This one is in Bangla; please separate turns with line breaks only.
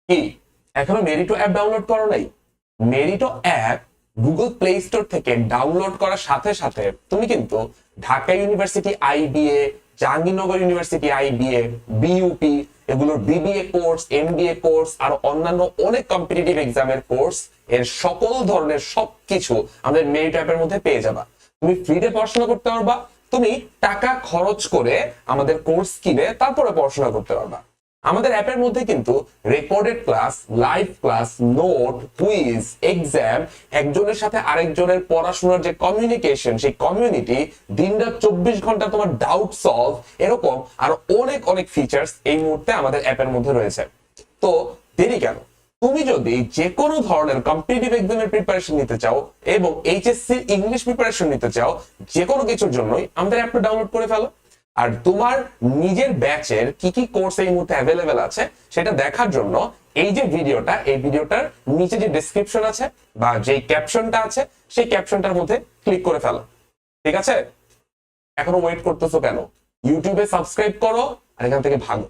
কি এখনো মেরিটো অ্যাপ ডাউনলোড করো নাই? মেরিটো অ্যাপ গুগল প্লে স্টোর থেকে ডাউনলোড করার সাথে সাথে তুমি কিন্তু Dhaka university IBA, Jahangirnagar university IBA, BUP এগুলোর বিবিএ কোর্স, এমবিএ কোর্স আর অন্যান্য অনেক কম্পিটিটিভ এক্সামের কোর্স এর সকল ধরনের সবকিছু আমাদের মেরিটো অ্যাপের মধ্যে পেয়ে যাবা। তুমি ফ্রিতে পড়াশোনা করতে পারবা, তুমি টাকা খরচ করে আমাদের কোর্স কিনে তারপরে পড়াশোনা করতে পারবা। আমাদের অ্যাপের মধ্যে কিন্তু recorded class, live class, note, quiz, exam, একজনের সাথে আরেকজনের পড়াশোনার যে কমিউনিকেশন, সেই কমিউনিটি, দিনরাত 24 ঘন্টা তোমার ডাউট সলভ, এরকম আরো অনেক অনেক ফিচার্স এই মুহূর্তে আমাদের অ্যাপের মধ্যে রয়েছে। তো দেরি কেন? তুমি যদি যে কোনো ধরনের কম্পিটিটিভ এক্সামের প্রিপারেশন নিতে চাও এবং এইচএসসি ইংলিশ প্রিপারেশন নিতে চাও, যে কোনো কিছুর জন্যই আমাদের অ্যাপটা ডাউনলোড করে ফেলো। আর তোমার নিজের ব্যাচের কি কি কোর্স এই মুহূর্তে অ্যাভেলেবেল আছে সেটা দেখার জন্য এই যে ভিডিওটা, এই ভিডিওটার নিচে যে ডেসক্রিপশন আছে বা যে ক্যাপশনটা আছে সেই ক্যাপশনটার মধ্যে ক্লিক করে ফেলো। ঠিক আছে? এখনো ওয়েট করতেছো কেন? ইউটিউবে সাবস্ক্রাইব করো আর এখান থেকে ভাগো।